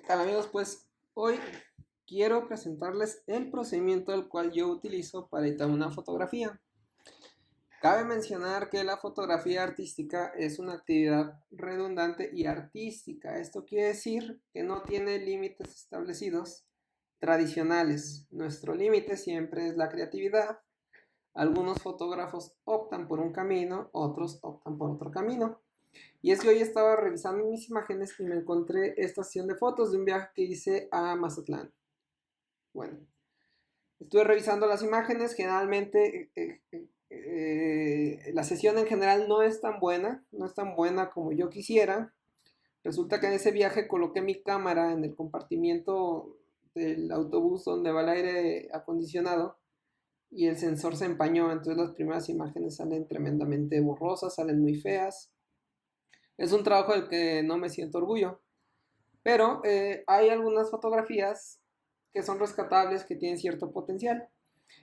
Tal amigos, pues hoy quiero presentarles el procedimiento el cual yo utilizo para editar una fotografía. Cabe mencionar que la fotografía artística es una actividad redundante y artística. Esto quiere decir que no tiene límites establecidos tradicionales. Nuestro límite siempre es la creatividad. Algunos fotógrafos optan por un camino, otros optan por otro camino. Y es que hoy estaba revisando mis imágenes y me encontré esta sesión de fotos de un viaje que hice a Mazatlán. Bueno, estuve revisando las imágenes, generalmente la sesión en general no es tan buena, no es tan buena como yo quisiera. Resulta que en ese viaje coloqué mi cámara en el compartimiento del autobús donde va el aire acondicionado y el sensor se empañó, entonces las primeras imágenes salen tremendamente borrosas, salen muy feas. Es un trabajo del que no me siento orgullo, pero hay algunas fotografías que son rescatables, que tienen cierto potencial.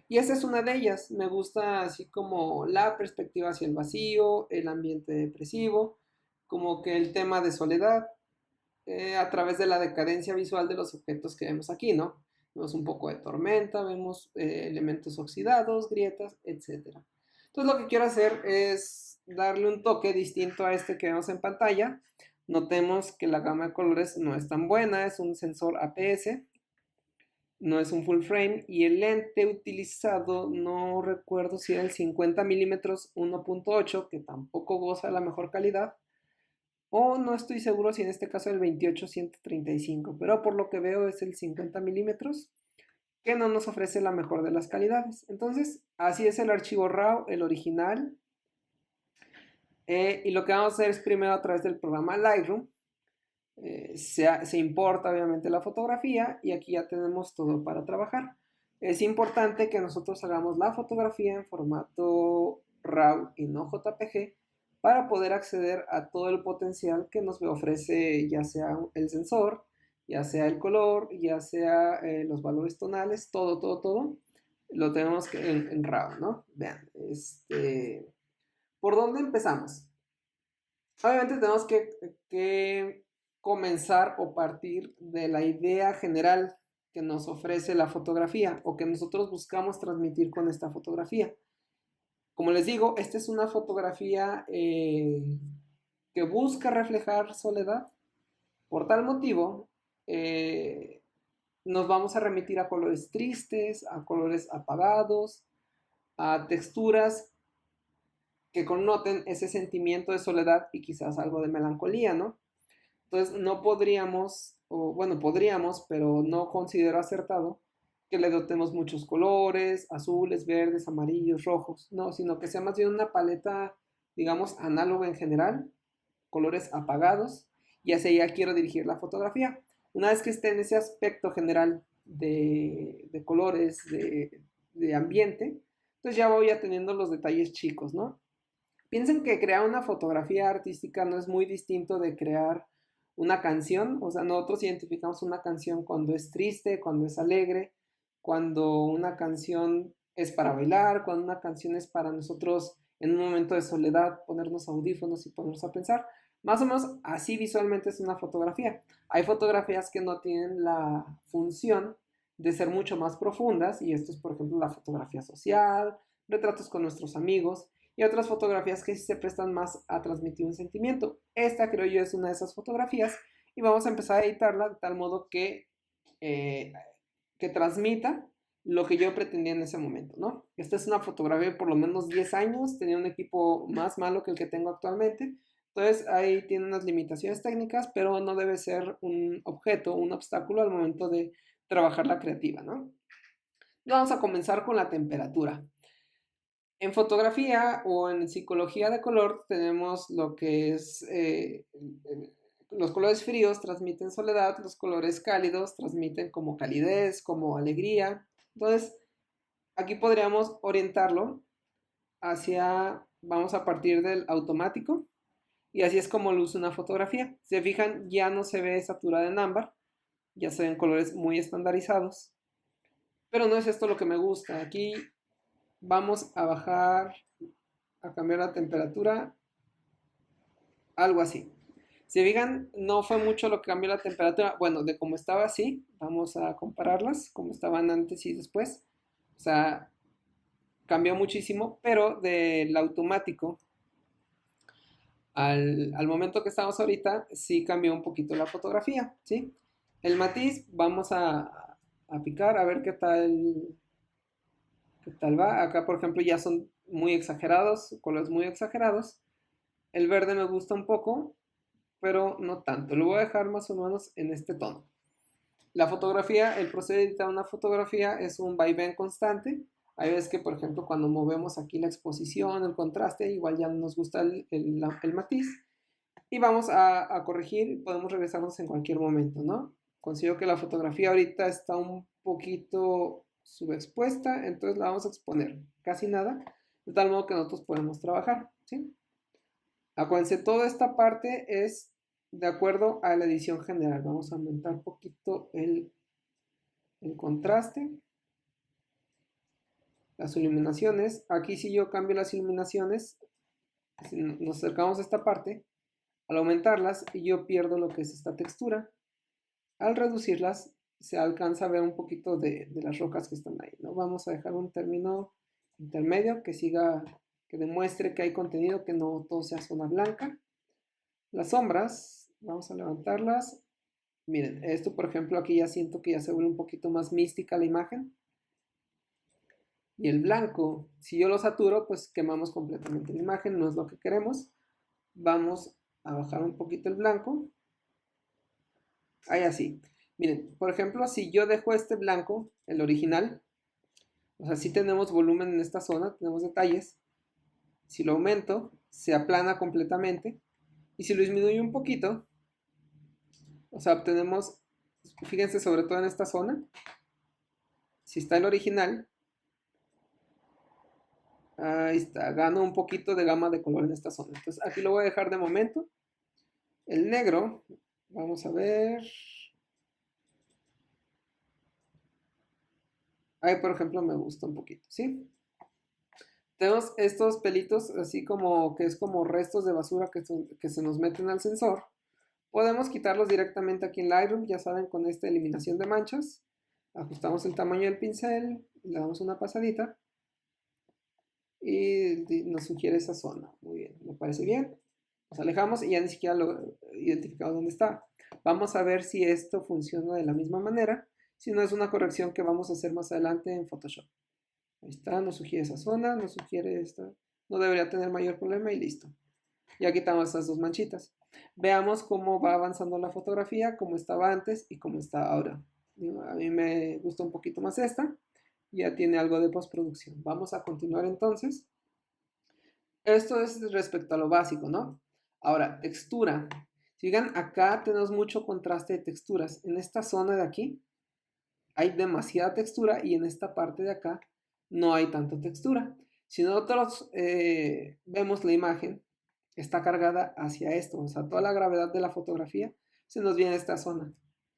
Y esta es una de ellas. Me gusta así como la perspectiva hacia el vacío, el ambiente depresivo, como que el tema de soledad, a través de la decadencia visual de los objetos que vemos aquí, ¿no? Vemos un poco de tormenta, vemos elementos oxidados, grietas, etc. Entonces lo que quiero hacer es darle un toque distinto a este que vemos en pantalla. Notemos que la gama de colores no es tan buena, es un sensor APS, no es un full frame, y el lente utilizado no recuerdo si era el 50 milímetros 1.8, que tampoco goza de la mejor calidad, o no estoy seguro si en este caso el 28-135, pero por lo que veo es el 50 milímetros, que no nos ofrece la mejor de las calidades. Entonces, así es el archivo RAW, el original. Y lo que vamos a hacer es primero a través del programa Lightroom. Se importa obviamente la fotografía y aquí ya tenemos todo para trabajar. Es importante que nosotros hagamos la fotografía en formato RAW y no JPG para poder acceder a todo el potencial que nos ofrece ya sea el sensor, ya sea el color, ya sea los valores tonales, todo, lo tenemos que en RAW, ¿no? Vean, ¿por dónde empezamos? Obviamente tenemos que comenzar o partir de la idea general que nos ofrece la fotografía o que nosotros buscamos transmitir con esta fotografía. Como les digo, esta es una fotografía que busca reflejar soledad. Por tal motivo, eh, nos vamos a remitir a colores tristes, a colores apagados, a texturas que connoten ese sentimiento de soledad y quizás algo de melancolía, ¿no? Entonces no podríamos, o bueno, podríamos, pero no considero acertado que le dotemos muchos colores, azules, verdes, amarillos, rojos, no, sino que sea más bien una paleta, digamos, análoga en general, colores apagados, y hacia allá quiero dirigir la fotografía. Una vez que esté en ese aspecto general de colores, de ambiente, entonces ya voy atendiendo los detalles chicos, ¿no? Piensen que crear una fotografía artística no es muy distinto de crear una canción. O sea, nosotros identificamos una canción cuando es triste, cuando es alegre, cuando una canción es para bailar, cuando una canción es para nosotros en un momento de soledad ponernos audífonos y ponernos a pensar. Más o menos así visualmente es una fotografía. Hay fotografías que no tienen la función de ser mucho más profundas, y esto es por ejemplo la fotografía social, retratos con nuestros amigos, y otras fotografías que sí se prestan más a transmitir un sentimiento. Esta creo yo es una de esas fotografías y vamos a empezar a editarla de tal modo eh, que transmita lo que yo pretendía en ese momento, ¿no? Esta es una fotografía de por lo menos 10 años, tenía un equipo más malo que el que tengo actualmente, entonces ahí tiene unas limitaciones técnicas, pero no debe ser un objeto, un obstáculo al momento de trabajar la creativa, ¿no? Vamos a comenzar con la temperatura. En fotografía o en psicología de color tenemos lo que es los colores fríos transmiten soledad, los colores cálidos transmiten como calidez, como alegría. Entonces, aquí podríamos orientarlo hacia, vamos a partir del automático, y así es como luce una fotografía. Si se fijan, ya no se ve saturada en ámbar, ya se ven colores muy estandarizados, pero no es esto lo que me gusta. Aquí vamos a bajar, a cambiar la temperatura, algo así. Si fijan, no fue mucho lo que cambió la temperatura. Bueno, de cómo estaba así, vamos a compararlas, como estaban antes y después. O sea, cambió muchísimo, pero del automático al momento que estamos ahorita, sí cambió un poquito la fotografía, ¿sí? El matiz, vamos a picar a ver qué tal va. Acá, por ejemplo, ya son muy exagerados, colores muy exagerados. El verde me gusta un poco, pero no tanto. Lo voy a dejar más o menos en este tono. La fotografía, el proceso de editar una fotografía es un vaivén constante. Hay veces que, por ejemplo, cuando movemos aquí la exposición, el contraste, igual ya no nos gusta el matiz. Y vamos a corregir, podemos regresarnos en cualquier momento, ¿no? Considero que la fotografía ahorita está un poquito subexpuesta, entonces la vamos a exponer casi nada, de tal modo que nosotros podemos trabajar, ¿sí? Acuérdense, toda esta parte es de acuerdo a la edición general. Vamos a aumentar un poquito el contraste, las iluminaciones. Aquí si yo cambio las iluminaciones, si nos acercamos a esta parte, al aumentarlas yo pierdo lo que es esta textura. Al reducirlas se alcanza a ver un poquito de las rocas que están ahí, ¿no? Vamos a dejar un término intermedio que siga, que demuestre que hay contenido, que no todo sea zona blanca. Las sombras, vamos a levantarlas. Miren, esto por ejemplo aquí ya siento que ya se vuelve un poquito más mística la imagen. Y el blanco, si yo lo saturo, pues quemamos completamente la imagen, no es lo que queremos. Vamos a bajar un poquito el blanco. Ahí así. Miren, por ejemplo, si yo dejo este blanco, el original, o sea, sí tenemos volumen en esta zona, tenemos detalles. Si lo aumento, se aplana completamente. Y si lo disminuyo un poquito, o sea, obtenemos, fíjense sobre todo en esta zona, si está el original, ahí está, gano un poquito de gama de color en esta zona. Entonces aquí lo voy a dejar de momento. El negro, vamos a ver. Ahí por ejemplo me gusta un poquito, ¿sí? Tenemos estos pelitos así como que es como restos de basura que se nos meten al sensor. Podemos quitarlos directamente aquí en Lightroom, ya saben, con esta eliminación de manchas. Ajustamos el tamaño del pincel, le damos una pasadita y nos sugiere esa zona. Muy bien, me parece bien. Nos alejamos y ya ni siquiera lo identificamos dónde está. Vamos a ver si esto funciona de la misma manera, si no es una corrección que vamos a hacer más adelante en Photoshop. Ahí está, nos sugiere esa zona, nos sugiere esta. No debería tener mayor problema y listo. Ya quitamos esas dos manchitas. Veamos cómo va avanzando la fotografía, cómo estaba antes y cómo está ahora. A mí me gusta un poquito más esta. Ya tiene algo de postproducción. Vamos a continuar entonces. Esto es respecto a lo básico, ¿no? Ahora, textura. Sigan, acá tenemos mucho contraste de texturas. En esta zona de aquí hay demasiada textura y en esta parte de acá no hay tanta textura. Si nosotros vemos la imagen, está cargada hacia esto, o sea, toda la gravedad de la fotografía se nos viene a esta zona.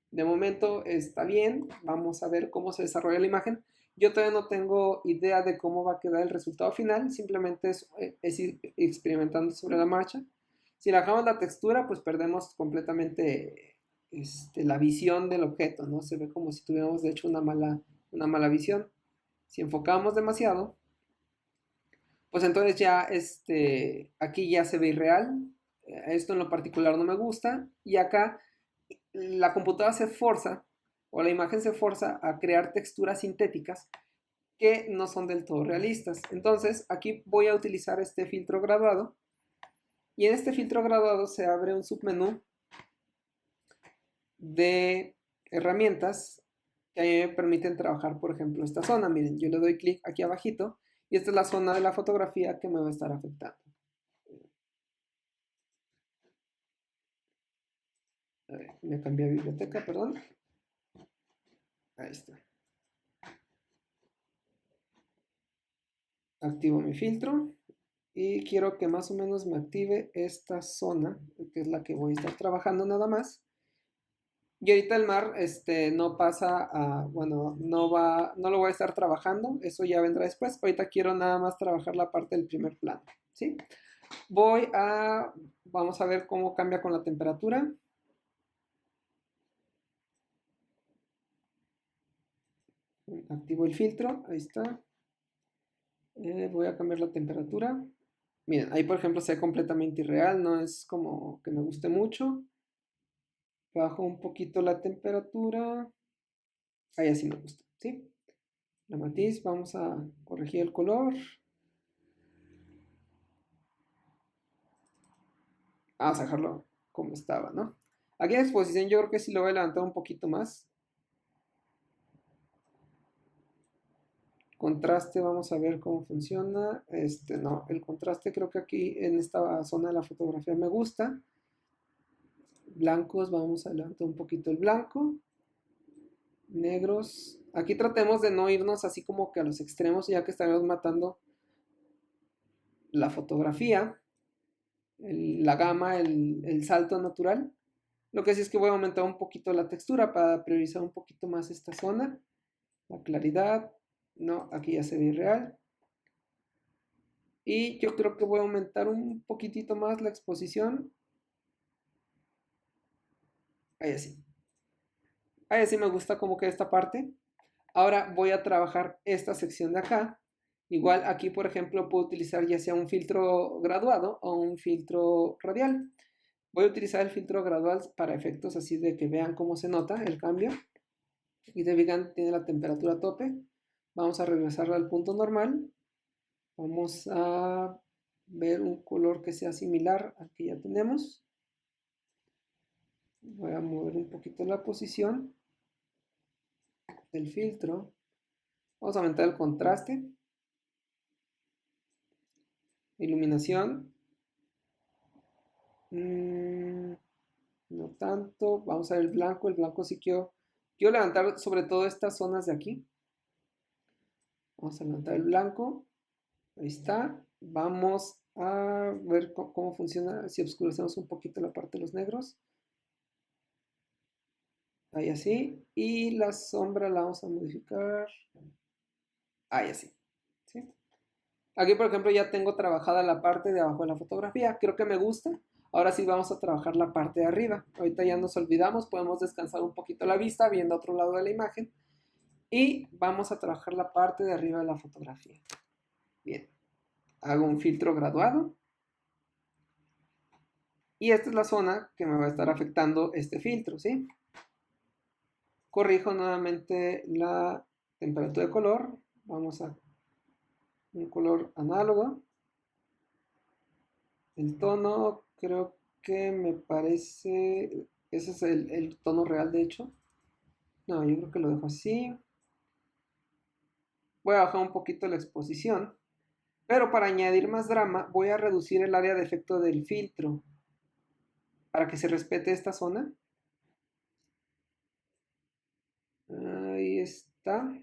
De momento está bien, vamos a ver cómo se desarrolla la imagen. Yo todavía no tengo idea de cómo va a quedar el resultado final, simplemente es ir experimentando sobre la marcha. Si bajamos la textura, pues perdemos completamente la visión del objeto, ¿no? Se ve como si tuviéramos de hecho una mala visión. Si enfocamos demasiado, pues entonces ya aquí ya se ve irreal. Esto en lo particular no me gusta. Y acá la computadora se forza, o la imagen se forza a crear texturas sintéticas que no son del todo realistas. Entonces aquí voy a utilizar este filtro graduado. Y en este filtro graduado se abre un submenú de herramientas que a mí me permiten trabajar, por ejemplo, esta zona. Miren, yo le doy clic aquí abajito y esta es la zona de la fotografía que me va a estar afectando. A ver, me cambié a biblioteca, perdón. Ahí está. Activo mi filtro y quiero que más o menos me active esta zona, que es la que voy a estar trabajando nada más. Y ahorita el mar no pasa a, bueno, no lo voy a estar trabajando, eso ya vendrá después. Ahorita quiero nada más trabajar la parte del primer plano, ¿sí? Vamos a ver cómo cambia con la temperatura. Activo el filtro, ahí está. Voy a cambiar la temperatura. Miren, ahí por ejemplo se ve completamente irreal, no es como que me guste mucho. Bajo un poquito la temperatura. Ahí así me gusta, ¿sí? La matiz, vamos a corregir el color. Vamos a dejarlo como estaba, ¿no? Aquí en exposición yo creo que sí lo voy a levantar un poquito más. Contraste, vamos a ver cómo funciona. No, el contraste creo que aquí en esta zona de la fotografía me gusta. Blancos, vamos a levantar un poquito el blanco. Negros. Aquí tratemos de no irnos así como que a los extremos, ya que estaremos matando la fotografía, la gama, el salto natural. Lo que sí es que voy a aumentar un poquito la textura para priorizar un poquito más esta zona. La claridad. No, aquí ya se ve irreal. Y yo creo que voy a aumentar un poquitito más la exposición. Ahí así. Ahí así me gusta como que esta parte. Ahora voy a trabajar esta sección de acá. Igual aquí, por ejemplo, puedo utilizar ya sea un filtro graduado o un filtro radial. Voy a utilizar el filtro gradual para efectos así de que vean cómo se nota el cambio. Y de vegan tiene la temperatura a tope. Vamos a regresarla al punto normal. Vamos a ver un color que sea similar al que ya tenemos. Voy a mover un poquito la posición del filtro. Vamos a aumentar el contraste. Iluminación. No tanto. Vamos a ver el blanco. El blanco sí quiero levantar sobre todo estas zonas de aquí. Vamos a levantar el blanco. Ahí está. Vamos a ver cómo funciona si oscurecemos un poquito la parte de los negros. Ahí así. Y la sombra la vamos a modificar. Ahí así. ¿Sí? Aquí, por ejemplo, ya tengo trabajada la parte de abajo de la fotografía. Creo que me gusta. Ahora sí vamos a trabajar la parte de arriba. Ahorita ya nos olvidamos. Podemos descansar un poquito la vista viendo otro lado de la imagen. Y vamos a trabajar la parte de arriba de la fotografía. Bien. Hago un filtro graduado. Y esta es la zona que me va a estar afectando este filtro, ¿sí? Corrijo nuevamente la temperatura de color. Vamos a un color análogo. El tono creo que me parece... Ese es el tono real, de hecho. No, yo creo que lo dejo así. Voy a bajar un poquito la exposición. Pero para añadir más drama, voy a reducir el área de efecto del filtro. Para que se respete esta zona. Ahí está.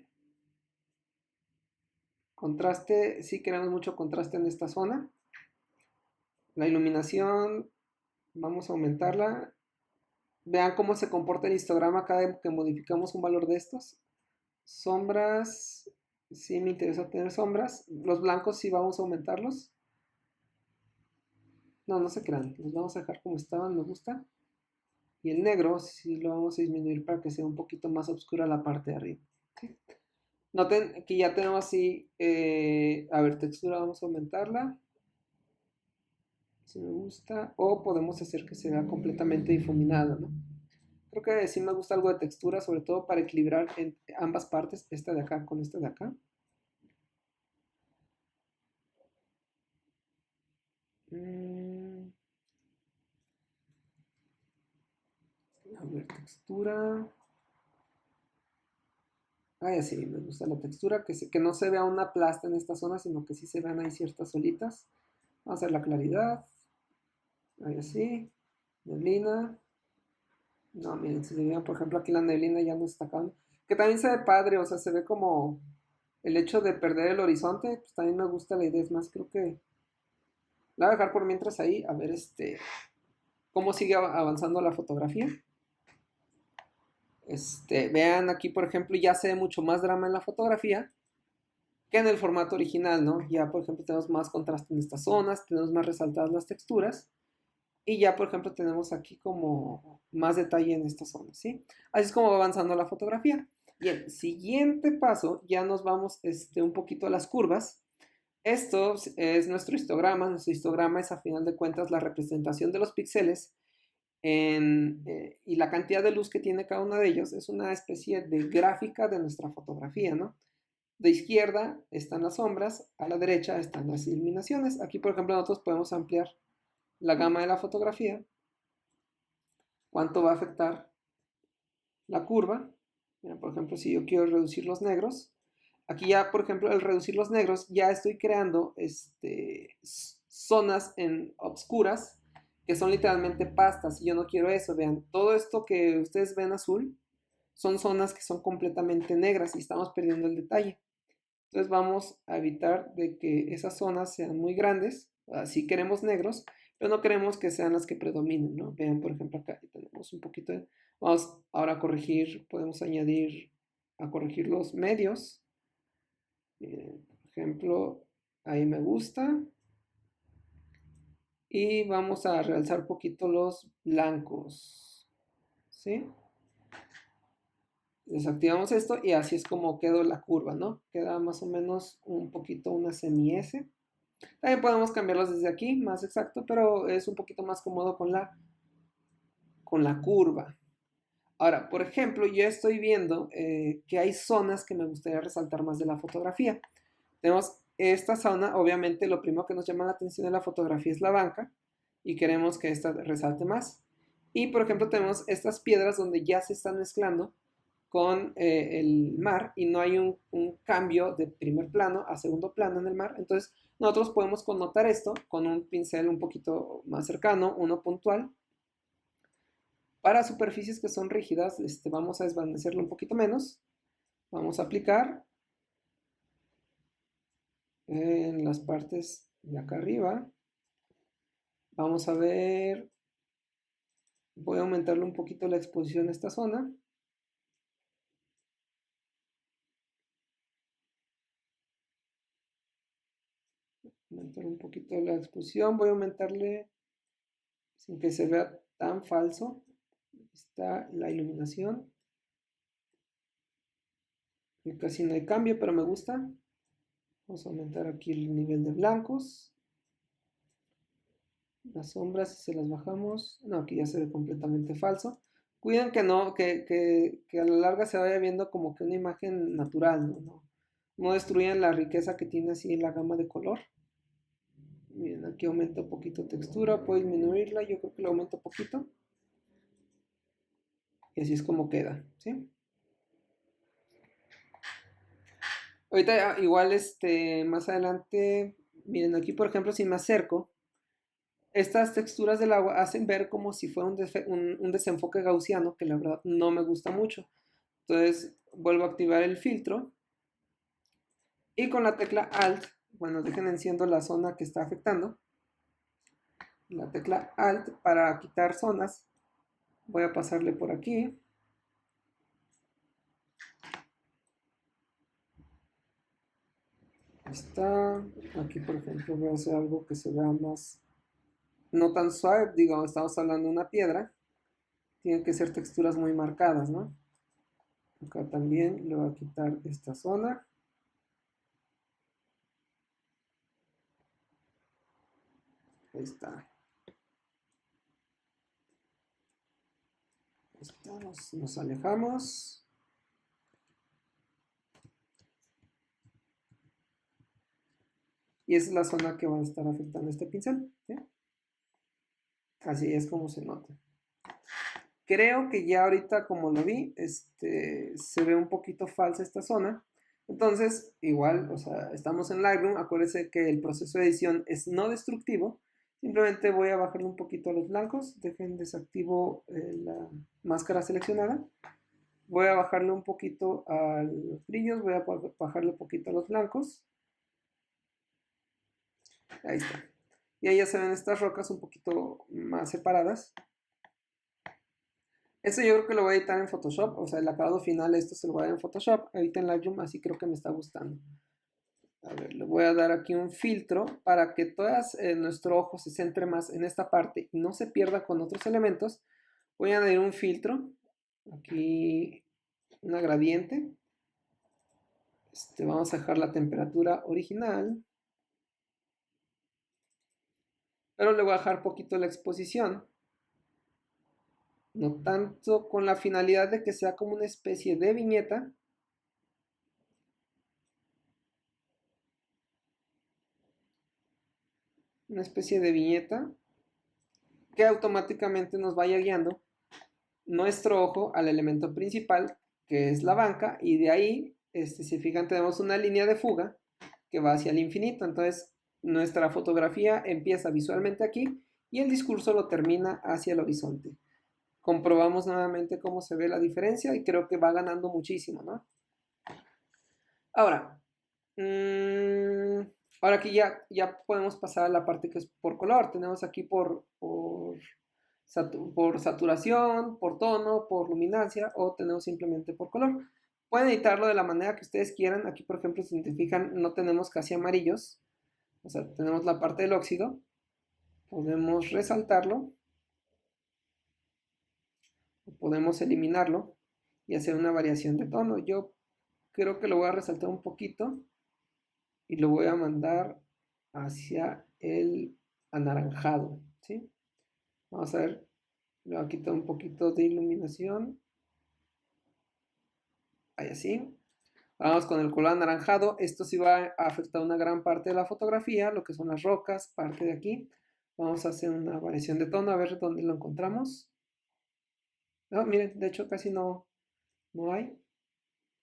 Contraste, sí queremos mucho contraste en esta zona. La iluminación, vamos a aumentarla. Vean cómo se comporta el histograma cada vez que modificamos un valor de estos. Sombras, sí me interesa tener sombras. Los blancos sí vamos a aumentarlos. No, no se crean, los vamos a dejar como estaban, me gusta. Y el negro sí lo vamos a disminuir para que sea un poquito más oscura la parte de arriba. ¿Sí? Noten que ya tenemos así, a ver, textura vamos a aumentarla. Si me gusta. O podemos hacer que se vea completamente difuminado, ¿no? Creo que sí me gusta algo de textura, sobre todo para equilibrar en ambas partes, esta de acá con esta de acá. A ver, textura. Ah, sí, me gusta la textura, que no se vea una plasta en esta zona, sino que sí se vean ahí ciertas solitas. Vamos a hacer la claridad. Ahí así. Neblina. No, miren, si se vean, por ejemplo, aquí la neblina ya no está acá. Que también se ve padre, o sea, se ve como el hecho de perder el horizonte, pues también me gusta la idea, es más, creo que la voy a dejar por mientras ahí, a ver cómo sigue avanzando la fotografía. Vean aquí, por ejemplo, ya se ve mucho más drama en la fotografía, que en el formato original, ¿no? Ya, por ejemplo, tenemos más contraste en estas zonas, tenemos más resaltadas las texturas y ya, por ejemplo, tenemos aquí como más detalle en estas zonas, ¿sí? Así es como va avanzando la fotografía. Bien, siguiente paso, ya nos vamos un poquito a las curvas. Esto es nuestro histograma. Nuestro histograma es a final de cuentas la representación de los píxeles y la cantidad de luz que tiene cada uno de ellos. Es una especie de gráfica de nuestra fotografía, ¿no? De izquierda están las sombras, a la derecha están las iluminaciones. Aquí, por ejemplo, nosotros podemos ampliar la gama de la fotografía. ¿Cuánto va a afectar la curva? Mira, por ejemplo, si yo quiero reducir los negros, aquí ya, por ejemplo, al reducir los negros, ya estoy creando zonas en obscuras que son literalmente pastas. Y yo no quiero eso. Vean, todo esto que ustedes ven azul son zonas que son completamente negras y estamos perdiendo el detalle. Entonces vamos a evitar de que esas zonas sean muy grandes. Así queremos negros, pero no queremos que sean las que predominen, ¿no? Vean, por ejemplo, acá tenemos un poquito de... Vamos ahora a corregir, podemos añadir a corregir los medios. Por ejemplo, ahí me gusta. Y vamos a realzar un poquito los blancos, ¿sí? Desactivamos esto y así es como quedó la curva, ¿no? Queda más o menos un poquito una semi-S. También podemos cambiarlos desde aquí, más exacto, pero es un poquito más cómodo con la curva. Ahora, por ejemplo, yo estoy viendo que hay zonas que me gustaría resaltar más de la fotografía. Tenemos esta zona, obviamente lo primero que nos llama la atención de la fotografía es la banca y queremos que esta resalte más. Y por ejemplo tenemos estas piedras donde ya se están mezclando con el mar y no hay un cambio de primer plano a segundo plano en el mar. Entonces nosotros podemos connotar esto con un pincel un poquito más cercano, uno puntual. Para superficies que son rígidas, vamos a desvanecerlo un poquito menos. Vamos a aplicar en las partes de acá arriba. Vamos a ver, voy a aumentarle un poquito la exposición a esta zona. Aumentar un poquito la exposición, voy a aumentarle sin que se vea tan falso. Está la iluminación. Y casi no hay cambio, pero me gusta. Vamos a aumentar aquí el nivel de blancos. Las sombras, si se las bajamos, no, aquí ya se ve completamente falso. Cuiden que no, que a la larga se vaya viendo como que una imagen natural, no destruyan la riqueza que tiene así la gama de color. Miren, aquí aumenta un poquito textura, puedo disminuirla, yo creo que lo aumento un poquito. Y así es como queda, ¿sí? Ahorita igual, más adelante, miren, aquí por ejemplo, si me acerco, estas texturas del agua hacen ver como si fuera un desenfoque gaussiano, que la verdad no me gusta mucho. Entonces vuelvo a activar el filtro y con la tecla Alt, bueno, dejen enciendo la zona que está afectando. La tecla Alt para quitar zonas, voy a pasarle por aquí. Ahí está. Aquí por ejemplo voy a hacer algo que se vea más, no tan suave, digamos, estamos hablando de una piedra. Tienen que ser texturas muy marcadas, ¿no? Acá también le voy a quitar esta zona. Ahí está. Nos alejamos. Y esa es la zona que va a estar afectando este pincel, ¿sí? Así es como se nota. Creo que ya ahorita como lo vi, se ve un poquito falsa esta zona. Entonces, igual, o sea, estamos en Lightroom. Acuérdense que el proceso de edición es no destructivo. Simplemente voy a bajarle un poquito a los blancos. Dejen desactivo la máscara seleccionada. Voy a bajarle un poquito a los brillos. Voy a bajarle un poquito a los blancos. Ahí está. Y ahí ya se ven estas rocas un poquito más separadas. Esto yo creo que lo voy a editar en Photoshop. O sea, el acabado final, esto se lo voy a dar en Photoshop. Ahorita en Lightroom, así creo que me está gustando. A ver, le voy a dar aquí un filtro para que nuestro ojo se centre más en esta parte y no se pierda con otros elementos. Voy a añadir un filtro, aquí una gradiente. Vamos a dejar la temperatura original, pero le voy a dejar poquito la exposición. No tanto con la finalidad de que sea como una especie de viñeta. Una especie de viñeta que automáticamente nos vaya guiando nuestro ojo al elemento principal, que es la banca, y de ahí, si fijan, tenemos una línea de fuga que va hacia el infinito. Entonces, nuestra fotografía empieza visualmente aquí y el discurso lo termina hacia el horizonte. Comprobamos nuevamente cómo se ve la diferencia y creo que va ganando muchísimo, ¿no? Ahora, ahora aquí ya podemos pasar a la parte que es por color. Tenemos aquí por saturación, por tono, por luminancia o tenemos simplemente por color. Pueden editarlo de la manera que ustedes quieran. Aquí, por ejemplo, si se fijan, no tenemos casi amarillos. O sea, tenemos la parte del óxido. Podemos resaltarlo. Podemos eliminarlo y hacer una variación de tono. Yo creo que lo voy a resaltar un poquito y lo voy a mandar hacia el anaranjado, ¿sí? Vamos a ver, le voy a quitar un poquito de iluminación. Ahí así. Vamos con el color anaranjado. Esto sí va a afectar una gran parte de la fotografía, lo que son las rocas, parte de aquí. Vamos a hacer una variación de tono, a ver dónde lo encontramos. No, miren, de hecho casi no hay.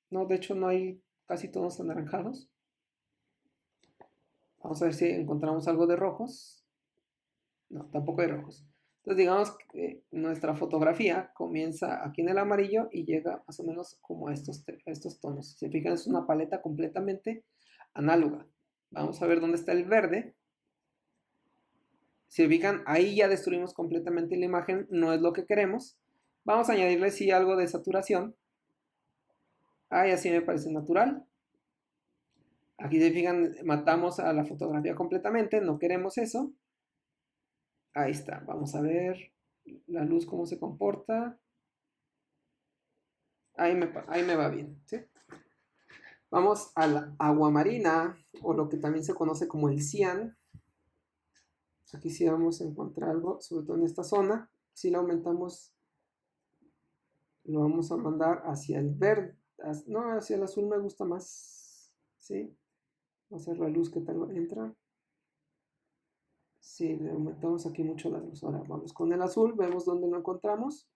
No, de hecho no hay casi tonos anaranjados. Vamos a ver si encontramos algo de rojos. No, tampoco hay rojos. Entonces digamos que nuestra fotografía comienza aquí en el amarillo y llega más o menos como a estos tonos. Si se fijan, es una paleta completamente análoga. Vamos a ver dónde está el verde. Si se fijan, ahí ya destruimos completamente la imagen, no es lo que queremos. Vamos a añadirle sí algo de saturación. Ahí así me parece natural. Aquí se fijan, matamos a la fotografía completamente, no queremos eso. Ahí está, vamos a ver la luz cómo se comporta. Ahí me va bien, ¿sí? Vamos a la aguamarina, o lo que también se conoce como el cian. Aquí sí vamos a encontrar algo, sobre todo en esta zona. Si lo aumentamos, lo vamos a mandar hacia el verde. No, hacia el azul me gusta más, ¿sí? Vamos a ver la luz que tal entra. Sí, le aumentamos aquí mucho la luz. Ahora vamos con el azul, vemos dónde lo encontramos.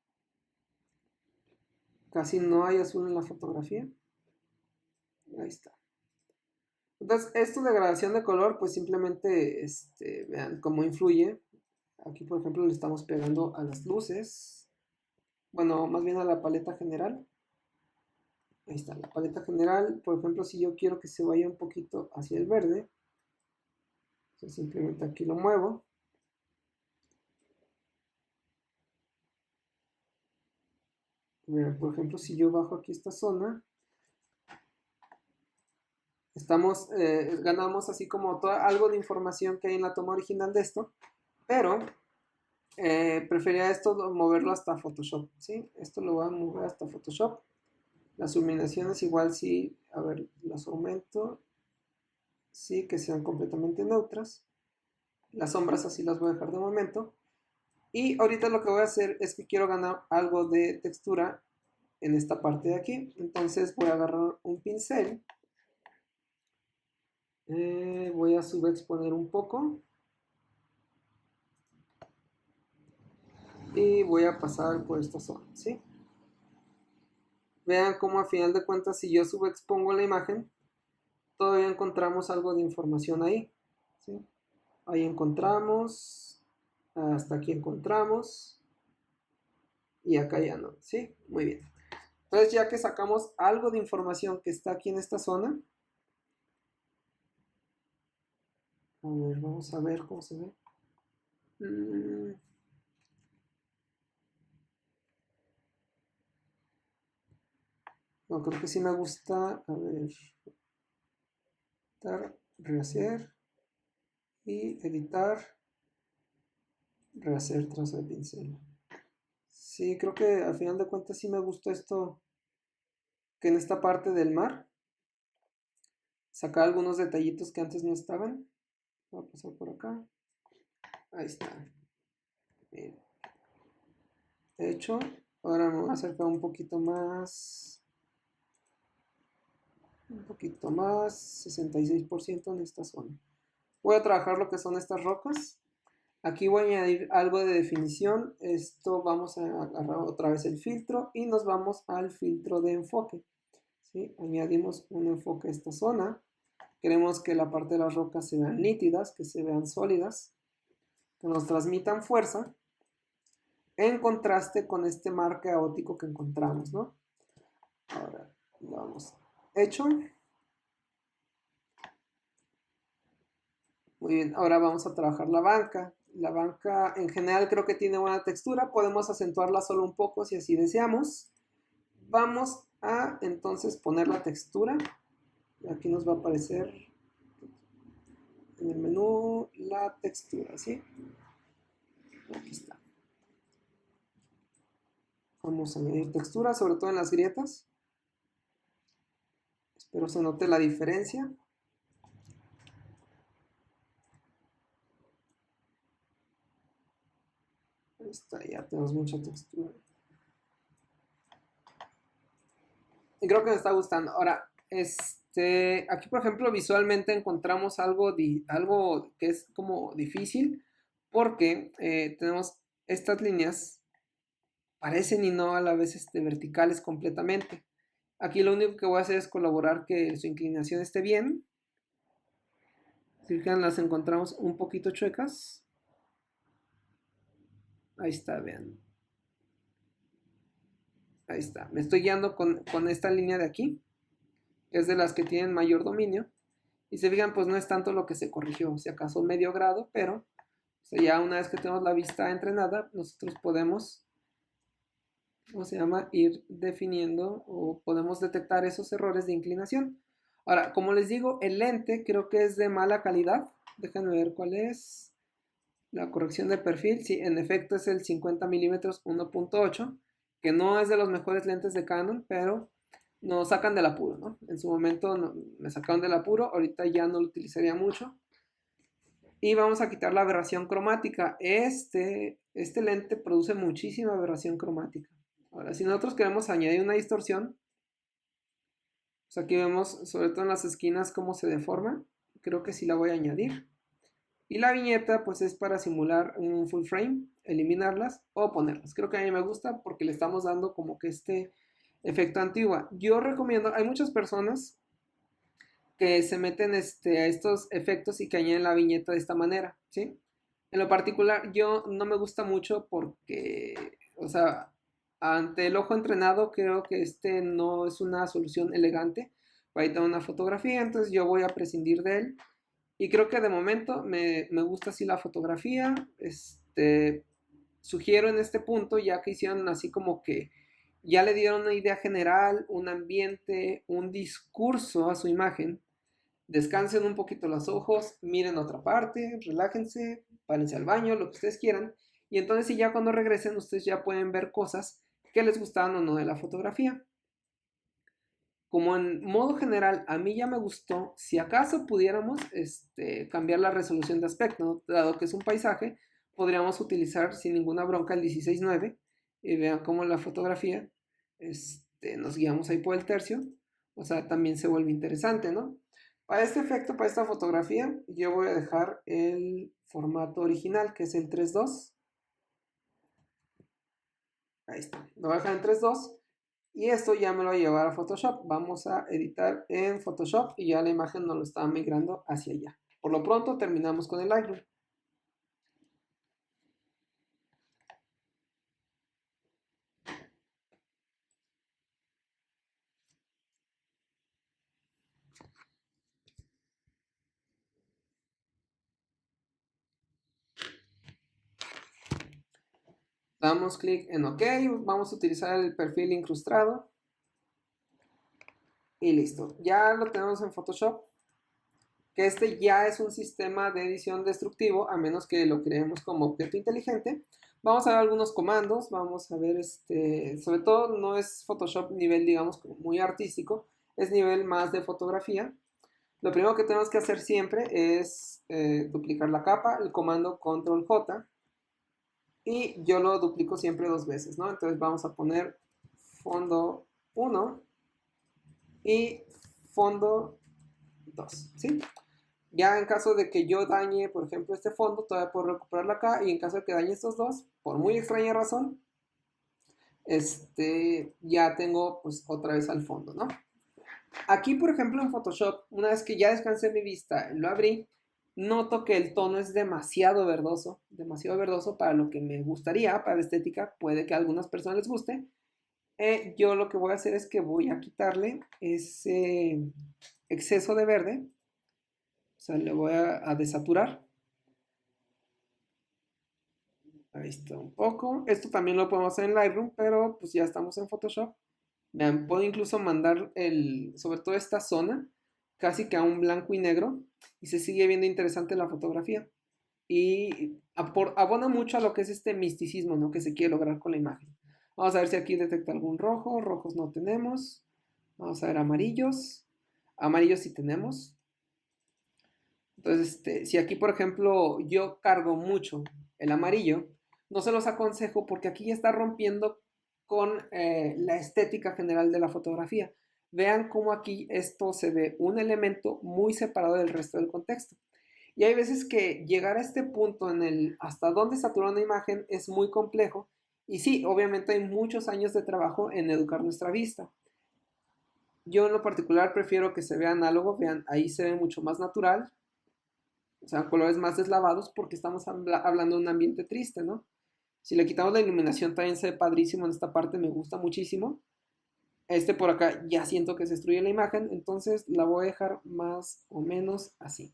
Casi no hay azul en la fotografía. Ahí está. Entonces, esto de gradación de color, pues simplemente vean cómo influye. Aquí, por ejemplo, le estamos pegando a las luces. Bueno, más bien a la paleta general. Ahí está, la paleta general. Por ejemplo, si yo quiero que se vaya un poquito hacia el verde, entonces simplemente aquí lo muevo. Por ejemplo, si yo bajo aquí esta zona, ganamos así como algo de información que hay en la toma original de esto, pero prefería esto moverlo hasta Photoshop, ¿sí? Esto lo voy a mover hasta Photoshop. Las iluminaciones igual sí, a ver, las aumento, sí, que sean completamente neutras. Las sombras así las voy a dejar de momento. Y ahorita lo que voy a hacer es que quiero ganar algo de textura en esta parte de aquí. Entonces voy a agarrar un pincel. Voy a subexponer un poco. Y voy a pasar por esta zona, ¿sí? Vean cómo a final de cuentas si yo subexpongo la imagen, todavía encontramos algo de información ahí, ¿sí? Ahí encontramos, hasta aquí encontramos, y acá ya no, ¿sí? Muy bien. Entonces ya que sacamos algo de información que está aquí en esta zona, a ver, vamos a ver cómo se ve. No, creo que sí me gusta, a ver, editar, rehacer y editar, rehacer trazo de pincel. Sí, creo que al final de cuentas sí me gustó esto, que en esta parte del mar sacar algunos detallitos que antes no estaban. Voy a pasar por acá. Ahí está. Bien. Hecho. Ahora me voy a acercar un poquito más. Un poquito más. 66% en esta zona. Voy a trabajar lo que son estas rocas. Aquí voy a añadir algo de definición. Esto vamos a agarrar otra vez el filtro y nos vamos al filtro de enfoque. ¿Sí? Añadimos un enfoque a esta zona. Queremos que la parte de las rocas se vean nítidas, que se vean sólidas, que nos transmitan fuerza, en contraste con este mar caótico que encontramos, ¿no? Ahora, vamos. Hecho. Muy bien, ahora vamos a trabajar la banca. La banca en general creo que tiene buena textura. Podemos acentuarla solo un poco si así deseamos. Vamos a entonces poner la textura. Aquí nos va a aparecer en el menú la textura, ¿sí? Aquí está. Vamos a añadir textura, sobre todo en las grietas. Espero se note la diferencia. Ahí está, ya tenemos mucha textura. Y creo que me está gustando. Ahora, aquí por ejemplo visualmente encontramos algo que es como difícil porque tenemos estas líneas, parecen y no a la vez verticales completamente. Aquí lo único que voy a hacer es colaborar que su inclinación esté bien. Si fijan, las encontramos un poquito chuecas. Ahí está, vean. Ahí está. Me estoy guiando con esta línea de aquí, que es de las que tienen mayor dominio. Y se fijan, pues no es tanto lo que se corrigió, si acaso medio grado, pero o sea, ya una vez que tenemos la vista entrenada, nosotros podemos, ¿cómo se llama? Ir definiendo o podemos detectar esos errores de inclinación. Ahora, como les digo, el lente creo que es de mala calidad. Déjenme ver cuál es la corrección de perfil. Sí, en efecto es el 50 milímetros 1.8, que no es de los mejores lentes de Canon, pero nos sacan del apuro, ¿no? En su momento me sacaron del apuro, ahorita ya no lo utilizaría mucho. Y vamos a quitar la aberración cromática. Este lente produce muchísima aberración cromática. Ahora, si nosotros queremos añadir una distorsión, pues aquí vemos, sobre todo en las esquinas, cómo se deforma. Creo que sí la voy a añadir. Y la viñeta, pues es para simular un full frame, eliminarlas o ponerlas. Creo que a mí me gusta porque le estamos dando como que este efecto antigua. Yo recomiendo, hay muchas personas que se meten a estos efectos y que añaden la viñeta de esta manera, ¿sí? En lo particular, yo no me gusta mucho porque, o sea, ante el ojo entrenado, creo que no es una solución elegante para editar una fotografía, entonces yo voy a prescindir de él. Y creo que de momento me gusta así la fotografía. Sugiero en este punto, ya que hicieron así como que ya le dieron una idea general, un ambiente, un discurso a su imagen. Descansen un poquito los ojos, miren otra parte, relájense, párense al baño, lo que ustedes quieran. Y entonces ya cuando regresen ustedes ya pueden ver cosas que les gustaban o no de la fotografía. Como en modo general a mí ya me gustó, si acaso pudiéramos cambiar la resolución de aspecto, ¿no? Dado que es un paisaje, podríamos utilizar sin ninguna bronca el 16:9 y vean cómo la fotografía nos guiamos ahí por el tercio, o sea, también se vuelve interesante, ¿no? Para este efecto, para esta fotografía, yo voy a dejar el formato original, que es el 3.2. Ahí está, lo voy a dejar en 3.2. Y esto ya me lo voy a llevar a Photoshop. Vamos a editar en Photoshop y ya la imagen nos lo está migrando hacia allá. Por lo pronto terminamos con el Lightroom. Damos clic en OK. Vamos a utilizar el perfil incrustado. Y listo. Ya lo tenemos en Photoshop. que este ya es un sistema de edición destructivo, a menos que lo creemos como objeto inteligente. Vamos a ver algunos comandos, vamos a ver, sobre todo no es Photoshop nivel, digamos, como muy artístico, es nivel más de fotografía. Lo primero que tenemos que hacer siempre es duplicar la capa, el comando Control J, y yo lo duplico siempre 2 veces, ¿no? Entonces vamos a poner fondo 1 y fondo 2, ¿sí? Ya en caso de que yo dañe, por ejemplo, este fondo, todavía puedo recuperarlo acá. Y en caso de que dañe estos dos, por muy extraña razón, ya tengo pues otra vez al fondo, ¿no? Aquí, por ejemplo, en Photoshop, una vez que ya descansé mi vista, lo abrí, noto que el tono es demasiado verdoso para lo que me gustaría, para la estética, puede que a algunas personas les guste. Yo lo que voy a hacer es que voy a quitarle ese exceso de verde, o sea, le voy a desaturar. Ahí está un poco. Esto también lo podemos hacer en Lightroom, pero pues ya estamos en Photoshop. Vean, puedo incluso mandar sobre todo esta zona, casi que a un blanco y negro, y se sigue viendo interesante la fotografía. Y abona mucho a lo que es este misticismo, ¿no? Que se quiere lograr con la imagen. Vamos a ver si aquí detecta algún rojo. Rojos no tenemos. Vamos a ver amarillos. Amarillos sí tenemos. Entonces, si aquí, por ejemplo, yo cargo mucho el amarillo, no se los aconsejo porque aquí ya está rompiendo con la estética general de la fotografía. Vean cómo aquí esto se ve un elemento muy separado del resto del contexto. Y hay veces que llegar a este punto en el hasta dónde saturar una imagen es muy complejo. Y sí, obviamente hay muchos años de trabajo en educar nuestra vista. Yo en lo particular prefiero que se vea análogo, vean, ahí se ve mucho más natural, o sea, colores más deslavados porque estamos hablando de un ambiente triste, ¿no? Si le quitamos la iluminación también se ve padrísimo en esta parte, me gusta muchísimo. Por acá ya siento que se destruye la imagen, entonces la voy a dejar más o menos así.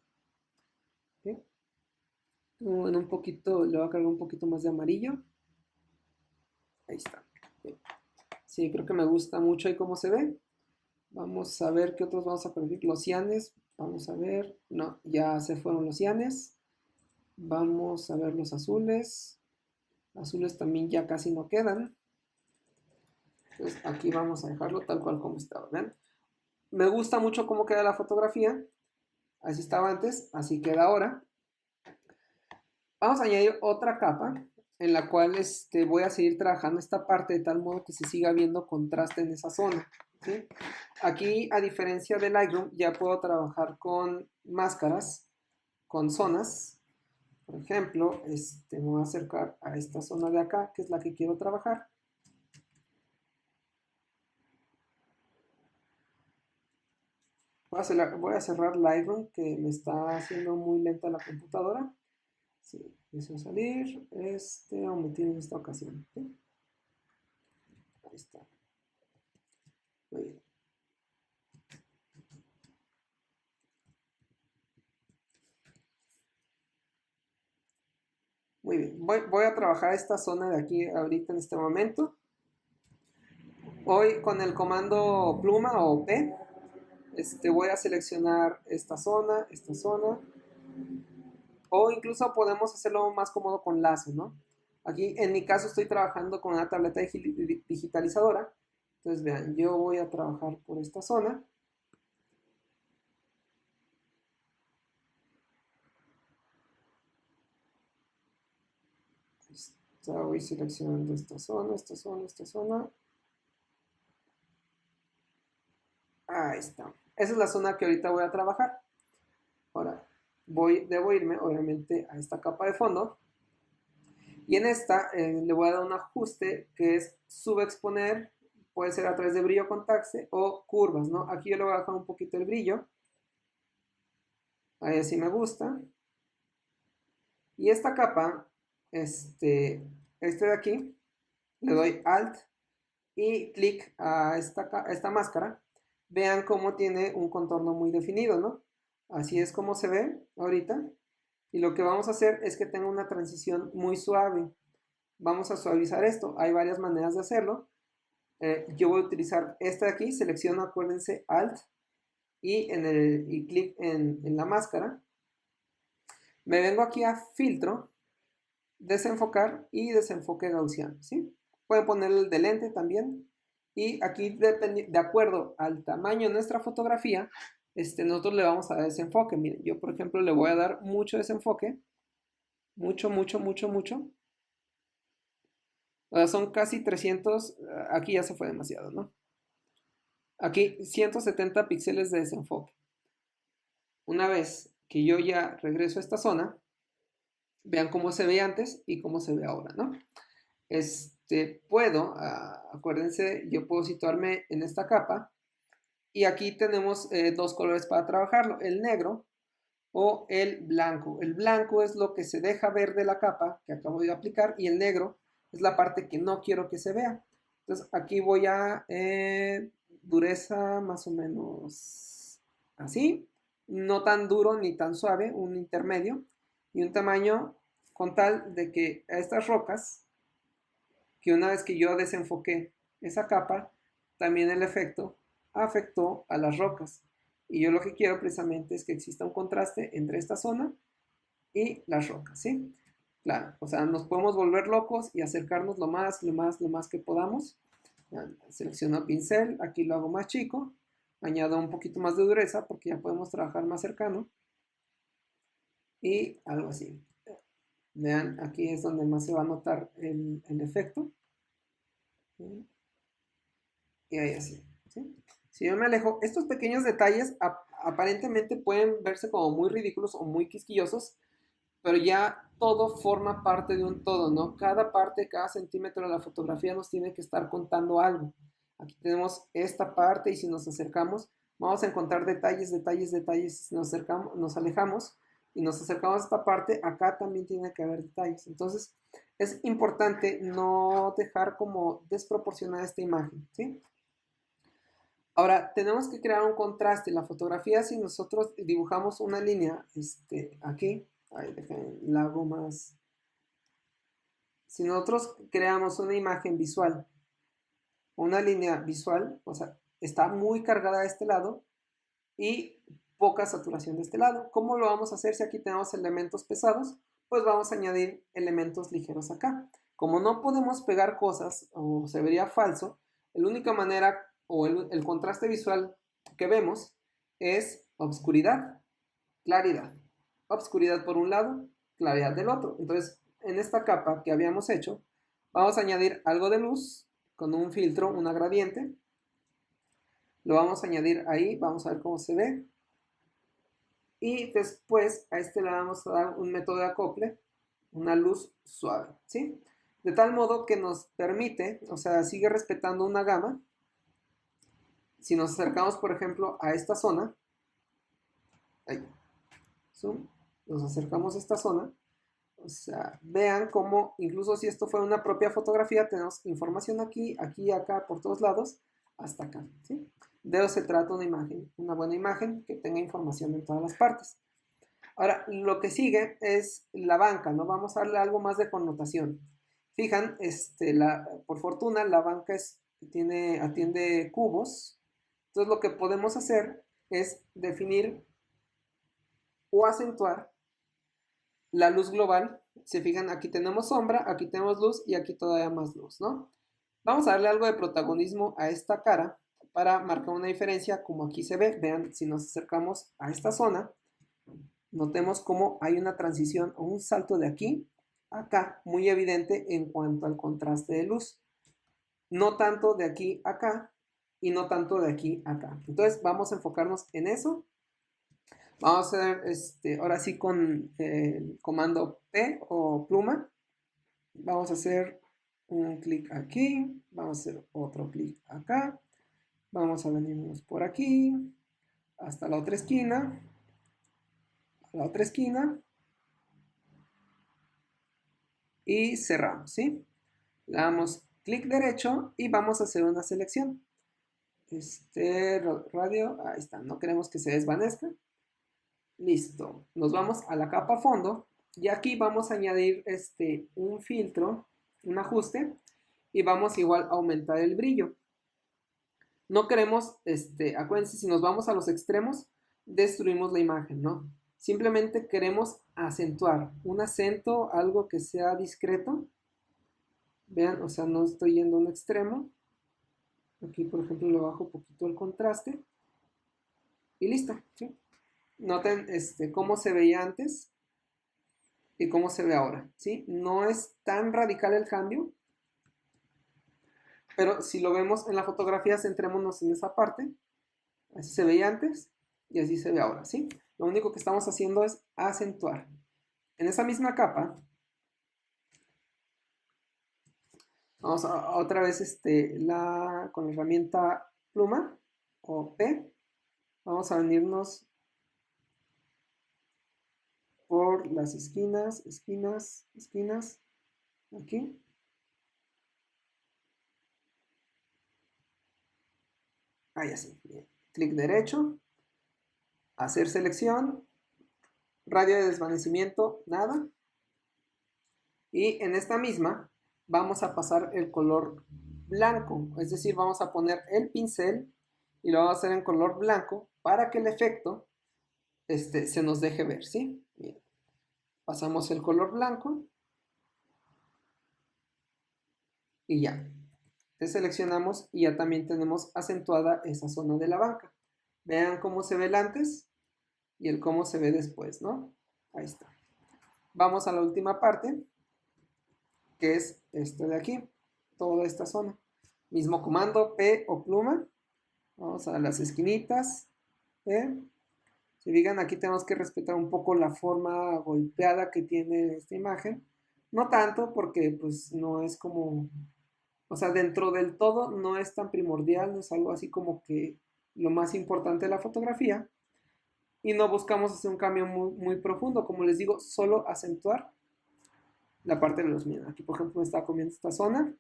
¿Sí? En un poquito, le voy a cargar un poquito más de amarillo. Ahí está. Sí, creo que me gusta mucho ahí cómo se ve. Vamos a ver qué otros vamos a corregir. Los cianes, vamos a ver. No, ya se fueron los cianes. Vamos a ver los azules. Azules también ya casi no quedan. Entonces aquí vamos a dejarlo tal cual como estaba. ¿Ven? Me gusta mucho cómo queda la fotografía. Así estaba antes, así queda ahora. Vamos a añadir otra capa en la cual voy a seguir trabajando esta parte de tal modo que se siga viendo contraste en esa zona. ¿Sí? Aquí, a diferencia de Lightroom, ya puedo trabajar con máscaras, con zonas. Por ejemplo, me voy a acercar a esta zona de acá, que es la que quiero trabajar. Voy a cerrar Lightroom, que me está haciendo muy lenta la computadora. Sí, empiezo a salir. Omitir en esta ocasión. ¿Sí? Ahí está. Muy bien. Muy bien. Voy a trabajar esta zona de aquí ahorita en este momento. Hoy con el comando pluma o P, voy a seleccionar esta zona, o incluso podemos hacerlo más cómodo con lazo, ¿no? Aquí en mi caso estoy trabajando con una tableta digitalizadora. Entonces vean, yo voy a trabajar por esta zona. Ya voy seleccionando esta zona, esta zona, esta zona. Ahí está. Esa es la zona que ahorita voy a trabajar. Ahora, debo irme obviamente a esta capa de fondo. Y en esta le voy a dar un ajuste que es subexponer, puede ser a través de brillo contacte o curvas, ¿no? Aquí yo le voy a bajar un poquito el brillo. Ahí sí me gusta. Y esta capa, de aquí, le doy Alt y clic a esta máscara. Vean cómo tiene un contorno muy definido, ¿no? Así es como se ve ahorita. Y lo que vamos a hacer es que tenga una transición muy suave. Vamos a suavizar esto. Hay varias maneras de hacerlo. Yo voy a utilizar esta de aquí. Selecciono, acuérdense, Alt y clic en la máscara. Me vengo aquí a filtro, desenfocar y desenfoque gaussiano, ¿sí? Pueden poner el de lente también. Y aquí, de acuerdo al tamaño de nuestra fotografía, nosotros le vamos a dar desenfoque. Miren, yo por ejemplo le voy a dar mucho desenfoque. Mucho, mucho, mucho, mucho. O sea, son casi 300. Aquí ya se fue demasiado, ¿no? Aquí 170 píxeles de desenfoque. Una vez que yo ya regreso a esta zona, vean cómo se ve antes y cómo se ve ahora, ¿no? Puedo, acuérdense, yo puedo situarme en esta capa y aquí tenemos dos colores para trabajarlo, el negro o el blanco. El blanco es lo que se deja ver de la capa que acabo de aplicar y el negro es la parte que no quiero que se vea. Entonces aquí voy a dureza más o menos así, no tan duro ni tan suave, un intermedio y un tamaño con tal de que a estas rocas, que una vez que yo desenfoqué esa capa, también el efecto afectó a las rocas. Y yo lo que quiero precisamente es que exista un contraste entre esta zona y las rocas, ¿sí? Claro, o sea, nos podemos volver locos y acercarnos lo más que podamos. Selecciono pincel, aquí lo hago más chico, añado un poquito más de dureza porque ya podemos trabajar más cercano. Y algo así. Vean, aquí es donde más se va a notar el efecto. ¿Sí? Y ahí así. ¿Sí? Si yo me alejo, estos pequeños detalles aparentemente pueden verse como muy ridículos o muy quisquillosos, pero ya todo forma parte de un todo, ¿no? Cada parte, cada centímetro de la fotografía nos tiene que estar contando algo. Aquí tenemos esta parte y si nos acercamos, vamos a encontrar detalles, detalles, detalles. Si nos acercamos, nos alejamos y nos acercamos a esta parte, acá también tiene que haber detalles. Entonces, es importante no dejar como desproporcionada esta imagen, ¿sí? Ahora, tenemos que crear un contraste. La fotografía, si nosotros dibujamos una línea, aquí, ahí la hago más. Si nosotros creamos una imagen visual, una línea visual, o sea, está muy cargada de este lado y poca saturación de este lado. ¿Cómo lo vamos a hacer si aquí tenemos elementos pesados? Pues vamos a añadir elementos ligeros acá. Como no podemos pegar cosas o se vería falso, la única manera o el contraste visual que vemos es obscuridad, claridad. Obscuridad por un lado, claridad del otro. Entonces, en esta capa que habíamos hecho, vamos a añadir algo de luz con un filtro, una gradiente. Lo vamos a añadir ahí, vamos a ver cómo se ve. Y después a le vamos a dar un método de acople, una luz suave, ¿sí? De tal modo que nos permite, o sea, sigue respetando una gama. Si nos acercamos, por ejemplo, a esta zona, ahí, zoom, nos acercamos a esta zona, o sea, vean cómo, incluso si esto fue una propia fotografía, tenemos información aquí, aquí, acá, por todos lados, hasta acá, ¿sí? De eso se trata una imagen, una buena imagen que tenga información en todas las partes. Ahora, lo que sigue es la banca, ¿no? Vamos a darle algo más de connotación. Fijan, por fortuna, la banca atiende cubos. Entonces, lo que podemos hacer es definir o acentuar la luz global. Se fijan, aquí tenemos sombra, aquí tenemos luz y aquí todavía más luz, ¿no? Vamos a darle algo de protagonismo a esta cara para marcar una diferencia, como aquí se ve. Vean, si nos acercamos a esta zona, notemos cómo hay una transición o un salto de aquí a acá, muy evidente en cuanto al contraste de luz. No tanto de aquí a acá y no tanto de aquí a acá. Entonces vamos a enfocarnos en eso. Vamos a hacer, ahora sí con el comando P o pluma. Vamos a hacer un clic aquí. Vamos a hacer otro clic acá. Vamos a venirnos por aquí hasta la otra esquina. A la otra esquina. Y cerramos, ¿sí? Le damos clic derecho y vamos a hacer una selección. Radio, ahí está, no queremos que se desvanezca. Listo, nos vamos a la capa fondo y aquí vamos a añadir un filtro, un ajuste y vamos igual a aumentar el brillo. No queremos, acuérdense, si nos vamos a los extremos, destruimos la imagen, ¿no? Simplemente queremos acentuar un acento, algo que sea discreto. Vean, o sea, no estoy yendo a un extremo. Aquí, por ejemplo, le bajo un poquito el contraste. Y listo, ¿sí? Noten cómo se veía antes y cómo se ve ahora, ¿sí? No es tan radical el cambio, pero si lo vemos en la fotografía, centrémonos en esa parte. Así se veía antes y así se ve ahora, ¿sí? Lo único que estamos haciendo es acentuar. En esa misma capa, vamos a otra vez con la herramienta pluma o P, vamos a venirnos por las esquinas, aquí. Ahí así, bien. Clic derecho, hacer selección, radio de desvanecimiento, nada. Y en esta misma vamos a pasar el color blanco, es decir, vamos a poner el pincel y lo vamos a hacer en color blanco para que el efecto se nos deje ver, ¿sí? Bien. Pasamos el color blanco y ya. Deseleccionamos y ya también tenemos acentuada esa zona de la banca. Vean cómo se ve el antes y el cómo se ve después, ¿no? Ahí está. Vamos a la última parte, que es esto de aquí, toda esta zona. Mismo comando, P o pluma. Vamos a las esquinitas. P. Si fijan, aquí tenemos que respetar un poco la forma golpeada que tiene esta imagen. No tanto porque pues no es como, o sea, dentro del todo no es tan primordial, no es algo así como que lo más importante de la fotografía. Y no buscamos hacer un cambio muy, muy profundo, como les digo, solo acentuar la parte de los míos. Aquí, por ejemplo, me está comiendo esta zona.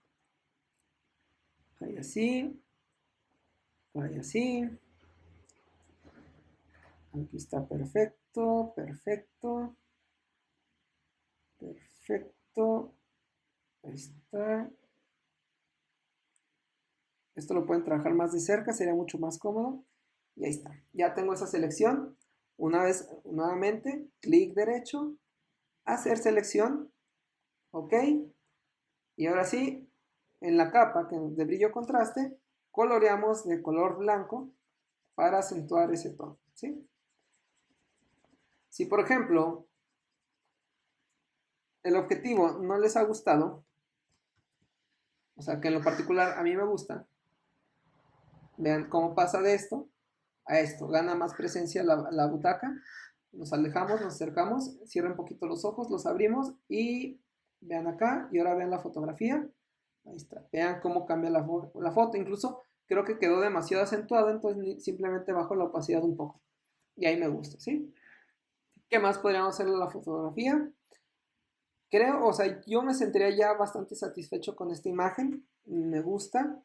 Ahí así. Ahí así. Aquí está perfecto, perfecto. Perfecto. Ahí está. Esto lo pueden trabajar más de cerca, sería mucho más cómodo. Y ahí está. Ya tengo esa selección. Una vez, nuevamente, clic derecho, hacer selección. Ok. Y ahora sí, en la capa de brillo contraste, coloreamos de color blanco para acentuar ese tono, ¿sí? Si por ejemplo el objetivo no les ha gustado, o sea que en lo particular a mí me gusta, vean cómo pasa de esto a esto, gana más presencia la butaca, nos alejamos, nos acercamos, cierren un poquito los ojos, los abrimos y vean acá y ahora vean la fotografía, ahí está, vean cómo cambia la foto, incluso creo que quedó demasiado acentuado, entonces simplemente bajo la opacidad un poco y ahí me gusta, ¿sí? ¿Qué más podríamos hacer en la fotografía? Creo, o sea, yo me sentiría ya bastante satisfecho con esta imagen, me gusta.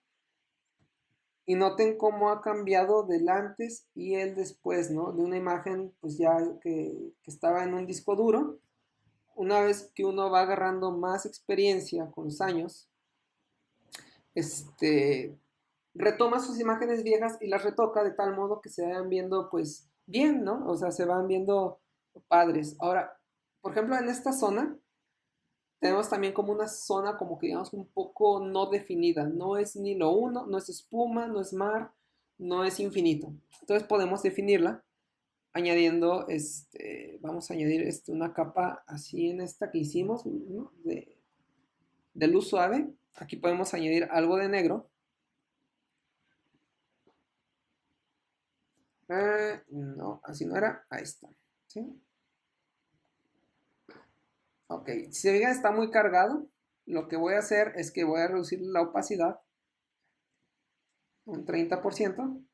Y noten cómo ha cambiado del antes y el después, ¿no? De una imagen, pues ya que estaba en un disco duro. Una vez que uno va agarrando más experiencia con los años, este, retoma sus imágenes viejas y las retoca de tal modo que se vayan viendo, pues, bien, ¿no? O sea, se van viendo padres. Ahora, por ejemplo, en esta zona, tenemos también como una zona como que digamos un poco no definida. No es ni lo uno, no es espuma, no es mar, no es infinito. Entonces podemos definirla añadiendo, vamos a añadir una capa así en esta que hicimos, ¿no? de luz suave. Aquí podemos añadir algo de negro. No, así no era. Ahí está. ¿Sí? Ok, si se fijan está muy cargado. Lo que voy a hacer es que voy a reducir la opacidad un 30%.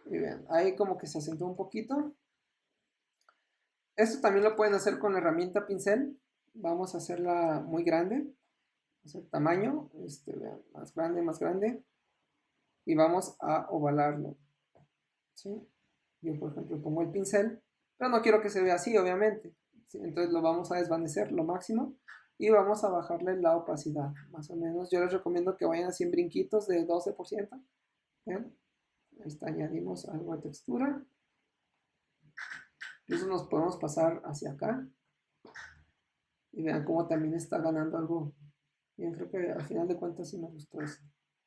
Y vean, ahí como que se acentúa un poquito. Esto también lo pueden hacer con la herramienta pincel. Vamos a hacerla muy grande. Hacer tamaño. Vean, más grande, más grande. Y vamos a ovalarlo. ¿Sí? Yo, por ejemplo, pongo el pincel. Pero no quiero que se vea así, obviamente. ¿Sí? Entonces lo vamos a desvanecer lo máximo. Y vamos a bajarle la opacidad, más o menos. Yo les recomiendo que vayan así en brinquitos de 12%. Bien, ahí está, añadimos algo de textura. Incluso nos podemos pasar hacia acá y vean cómo también está ganando algo. Bien, creo que al final de cuentas sí me gustó eso.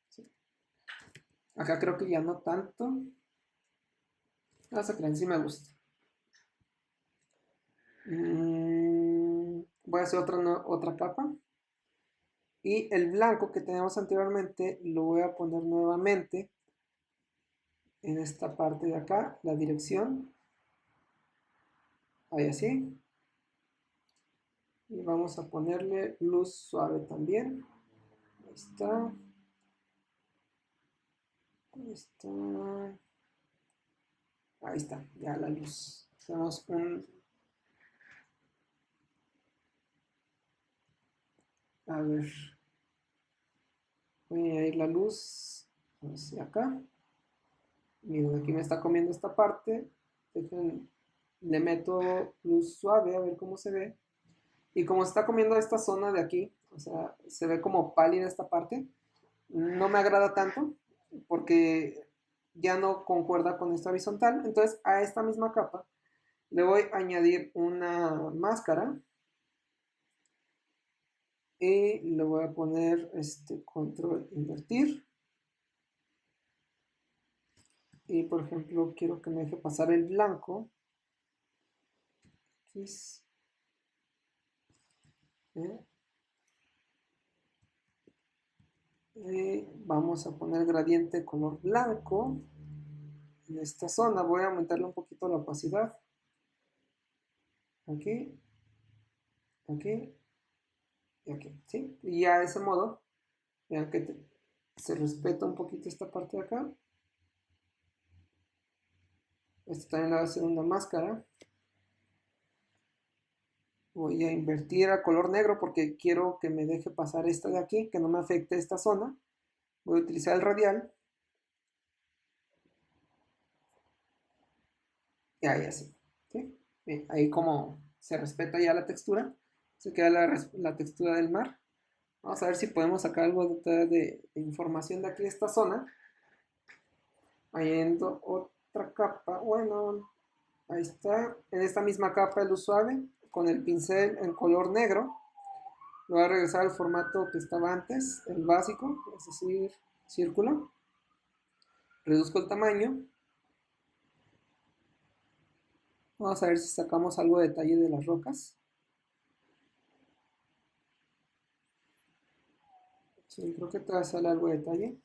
Sí. Acá creo que ya no tanto. No se creen, sí me gusta. Voy a hacer otra capa. Y el blanco que tenemos anteriormente lo voy a poner nuevamente en esta parte de acá, la dirección. Ahí así. Y vamos a ponerle luz suave también. Ahí está. Ahí está. Ahí está, ya la luz. Tenemos un... A ver. Voy a añadir la luz hacia acá. Miren, aquí me está comiendo esta parte. Dejen, le meto luz suave a ver cómo se ve. Y como se está comiendo esta zona de aquí, o sea, se ve como pálida esta parte, no me agrada tanto porque ya no concuerda con esta horizontal. Entonces a esta misma capa le voy a añadir una máscara y le voy a poner este control invertir. Y por ejemplo quiero que me deje pasar el blanco. ¿Eh? Vamos a poner gradiente color blanco en esta zona. Voy a aumentarle un poquito la opacidad. Aquí, aquí y aquí, ¿sí? Y a ese modo, vean que se respeta un poquito esta parte de acá. Esto también le va a hacer una máscara. Voy a invertir a color negro porque quiero que me deje pasar esta de aquí, que no me afecte esta zona. Voy a utilizar el radial. Y ahí así, ¿sí? Bien, ahí como se respeta ya la textura, se queda la textura del mar. Vamos a ver si podemos sacar algo de información de aquí de esta zona. Añadiendo otra capa. Bueno, ahí está. En esta misma capa de luz suave, con el pincel en color negro. Lo voy a regresar al formato que estaba antes, el básico, es decir, círculo. Reduzco el tamaño. Vamos a ver si sacamos algo de detalle de las rocas. Sí, creo que todavía sale algo de detalle.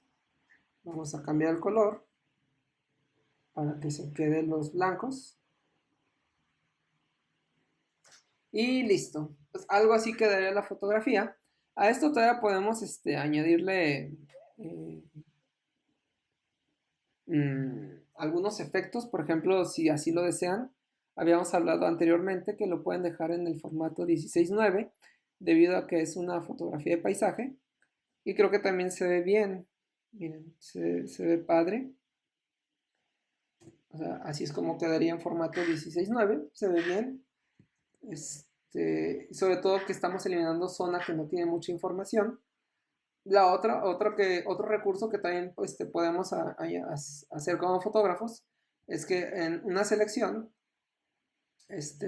Vamos a cambiar el color para que se queden los blancos. Y listo. Pues algo así quedaría la fotografía. A esto todavía podemos añadirle algunos efectos. Por ejemplo, si así lo desean. Habíamos hablado anteriormente que lo pueden dejar en el formato 16:9 debido a que es una fotografía de paisaje. Y creo que también se ve bien. Miren, se ve padre. O sea, así es como quedaría en formato 16:9. Se ve bien. Sobre todo que estamos eliminando zona que no tiene mucha información. Otro recurso que también podemos hacer como fotógrafos es que en una selección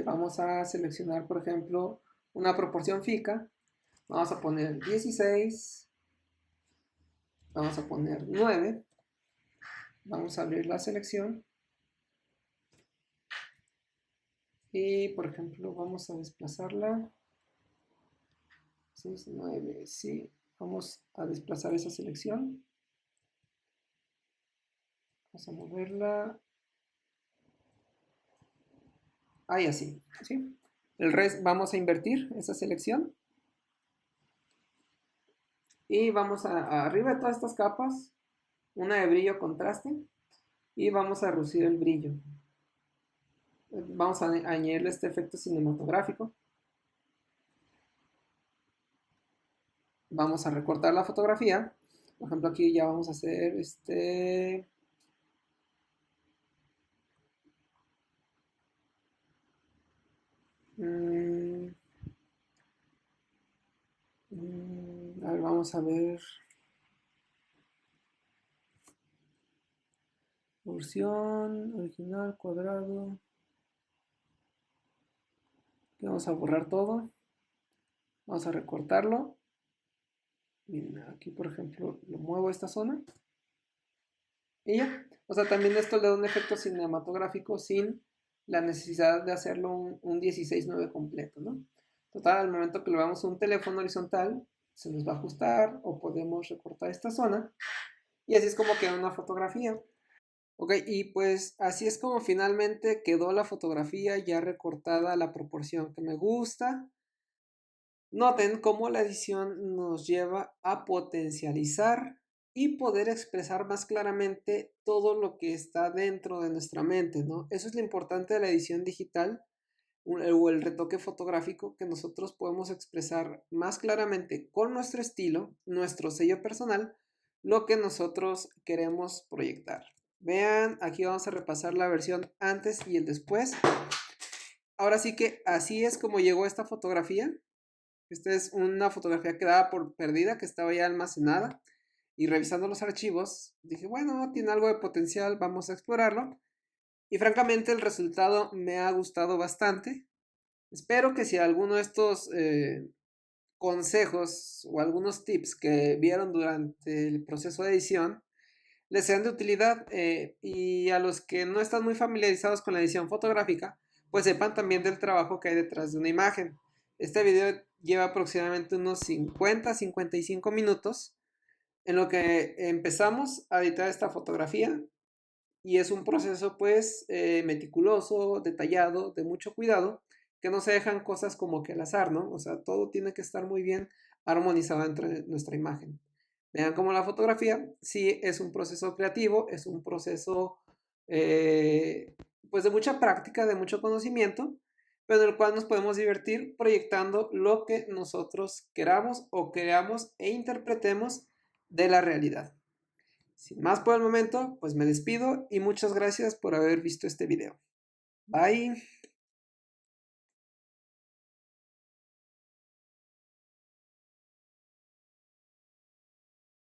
vamos a seleccionar, por ejemplo, una proporción fija. Vamos a poner 16. Vamos a poner 9. Vamos a abrir la selección. Y, por ejemplo, vamos a desplazarla. 6, 9, sí. Vamos a desplazar esa selección. Vamos a moverla. Ahí así, ¿sí? El resto vamos a invertir esa selección. Y vamos arriba de todas estas capas, una de brillo contraste. Y vamos a reducir el brillo. Vamos a añadirle este efecto cinematográfico. Vamos a recortar la fotografía. Por ejemplo, aquí ya vamos a hacer a ver, vamos a ver. Porción, original, cuadrado. Aquí vamos a borrar todo. Vamos a recortarlo. Miren, aquí por ejemplo lo muevo a esta zona. Y ya. O sea, también esto le da un efecto cinematográfico sin la necesidad de hacerlo un 16:9 completo, ¿no? Total, al momento que lo veamos en un teléfono horizontal, se nos va a ajustar o podemos recortar esta zona. Y así es como queda una fotografía. Ok, y pues así es como finalmente quedó la fotografía ya recortada a la proporción que me gusta. Noten cómo la edición nos lleva a potencializar y poder expresar más claramente todo lo que está dentro de nuestra mente, ¿no? Eso es lo importante de la edición digital o el retoque fotográfico, que nosotros podemos expresar más claramente con nuestro estilo, nuestro sello personal, lo que nosotros queremos proyectar. Vean, aquí vamos a repasar la versión antes y el después. Ahora sí que así es como llegó esta fotografía. Esta es una fotografía que daba por perdida, que estaba ya almacenada. Y revisando los archivos, dije, bueno, tiene algo de potencial, vamos a explorarlo. Y francamente el resultado me ha gustado bastante. Espero que si alguno de estos consejos o algunos tips que vieron durante el proceso de edición les sean de utilidad, y a los que no están muy familiarizados con la edición fotográfica, pues sepan también del trabajo que hay detrás de una imagen. Este video lleva aproximadamente unos 50-55 minutos en lo que empezamos a editar esta fotografía, y es un proceso pues meticuloso, detallado, de mucho cuidado, que no se dejan cosas como que al azar, ¿no? O sea, todo tiene que estar muy bien armonizado entre nuestra imagen. Vean cómo la fotografía sí es un proceso creativo, es un proceso pues de mucha práctica, de mucho conocimiento, pero en el cual nos podemos divertir proyectando lo que nosotros queramos o creamos e interpretemos de la realidad. Sin más por el momento, pues me despido y muchas gracias por haber visto este video. Bye.